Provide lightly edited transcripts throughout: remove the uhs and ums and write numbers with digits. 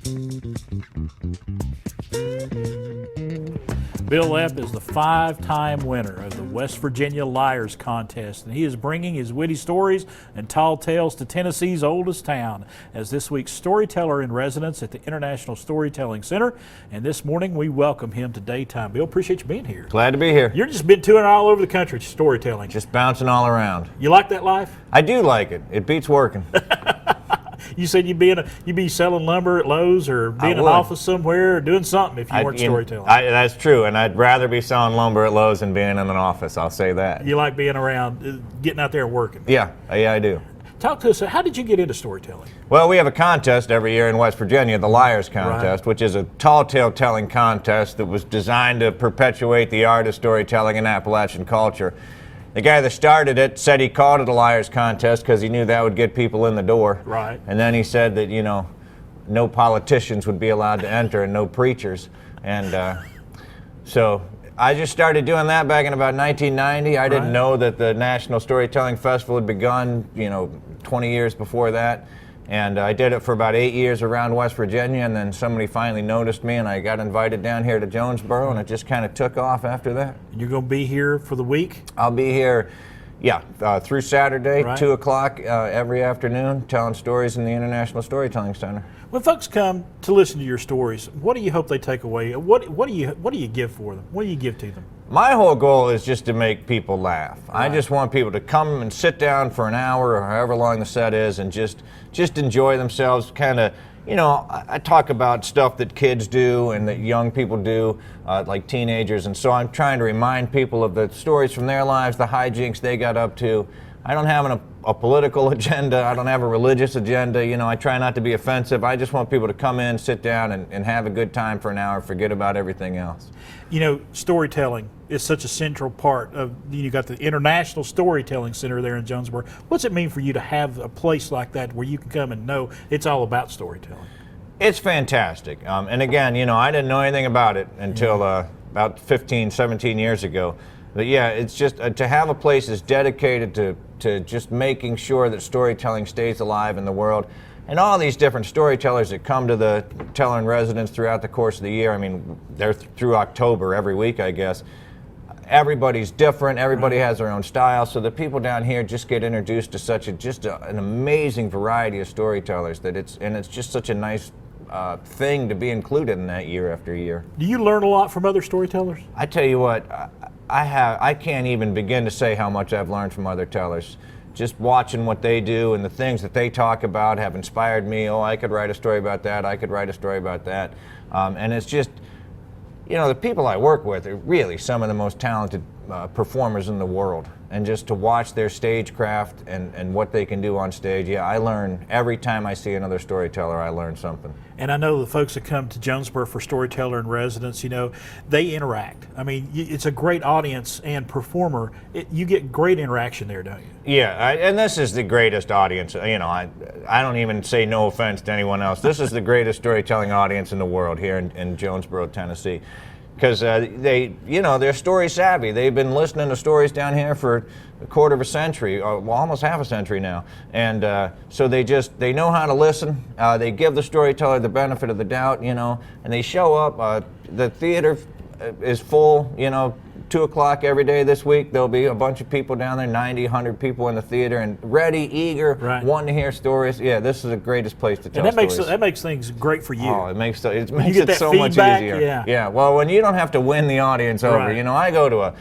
Bil Lepp is the 5-time winner of the West Virginia Liars Contest, and he is bringing his witty stories and tall tales to Tennessee's oldest town as this week's storyteller in residence at the International Storytelling Center. And this morning we welcome him to Daytime. Bill, appreciate you being here. Glad to be here. You've just been touring all over the country storytelling. Just bouncing all around. You like that life? I do like it. It beats working. You said you'd be selling lumber at Lowe's or be in an office somewhere or doing something if you weren't storytelling. That's true, and I'd rather be selling lumber at Lowe's than being in an office, I'll say that. You like being around, getting out there and working. Yeah, I do. Talk to us, how did you get into storytelling? Well, we have a contest every year in West Virginia, the Liars Contest, which is a tall tale telling contest that was designed to perpetuate the art of storytelling in Appalachian culture. The guy that started it said he called it a Liars Contest because he knew that would get people in the door. Right. And then he said that, no politicians would be allowed to enter and no preachers. And so I just started doing that back in about 1990. I didn't know that the National Storytelling Festival had begun, 20 years before that. And I did it for about 8 years around West Virginia, and then somebody finally noticed me, and I got invited down here to Jonesboro, and it just kind of took off after that. And you're going to be here for the week? I'll be here, through Saturday, 2 o'clock every afternoon, telling stories in the International Storytelling Center. When folks come to listen to your stories, what do you hope they take away? What do you give for them? What do you give to them? My whole goal is just to make people laugh. Right. I just want people to come and sit down for an hour or however long the set is and just enjoy themselves. Kind of, I talk about stuff that kids do and that young people do, like teenagers, and so I'm trying to remind people of the stories from their lives, the hijinks they got up to. I don't have a political agenda. I don't have a religious agenda. I try not to be offensive. I just want people to come in, sit down, and have a good time for an hour, forget about everything else. Storytelling is such a central part of, you got the International Storytelling Center there in Jonesboro. What's it mean for you to have a place like that where you can come and know it's all about storytelling? It's fantastic. And again, I didn't know anything about it until about 15, 17 years ago. But yeah, it's just to have a place that's dedicated to just making sure that storytelling stays alive in the world. And all these different storytellers that come to the Teller in Residence throughout the course of the year, they're through October every week, I guess. Everybody's different, everybody has their own style, so the people down here just get introduced to such an amazing variety of storytellers that it's just such a nice thing to be included in that year after year. Do you learn a lot from other storytellers? I tell you what, I can't even begin to say how much I've learned from other tellers. Just watching what they do and the things that they talk about have inspired me. Oh, I could write a story about that. I could write a story about that. And it's just, the people I work with are really some of the most talented performers in the world. And just to watch their stagecraft and what they can do on stage, I learn every time I see another storyteller, I learn something. And I know the folks that come to Jonesboro for Storyteller in Residence, they interact. It's a great audience and performer. You get great interaction there, don't you? Yeah, and this is the greatest audience. I don't even say no offense to anyone else. This is the greatest storytelling audience in the world here in Jonesboro, Tennessee. Because they're story savvy. They've been listening to stories down here for a quarter of a century, almost half a century now. And so they know how to listen. They give the storyteller the benefit of the doubt, and they show up. The theater is full, 2 o'clock every day this week. There'll be a bunch of people down there, 90, 100 people in the theater, and ready, eager, wanting to hear stories. Yeah, this is the greatest place to tell stories. And that makes things great for you. Oh, it makes it so much easier. Yeah. Well, when you don't have to win the audience over, I go to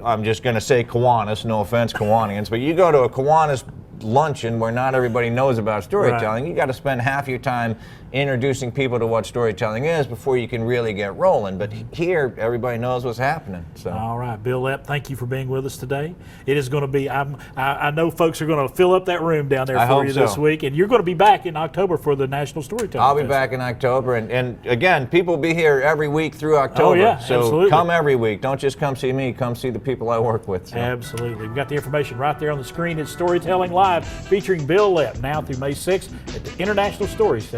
I'm just going to say Kiwanis, no offense, Kiwanians, but you go to a Kiwanis luncheon where not everybody knows about storytelling. You got to spend half your time introducing people to what storytelling is before you can really get rolling. But here, everybody knows what's happening. So. All right, Bil Lepp, thank you for being with us today. It is going to be, I know folks are going to fill up that room down there for you this week, and you're going to be back in October for the National Storytelling I'll be Festival. back in October, and again, people will be here every week through October. Oh yeah, so absolutely. Come every week. Don't just come see me, come see the people I work with. So. Absolutely. We've got the information right there on the screen. It's Storytelling Live featuring Bil Lepp now through May 6th at the International Storytelling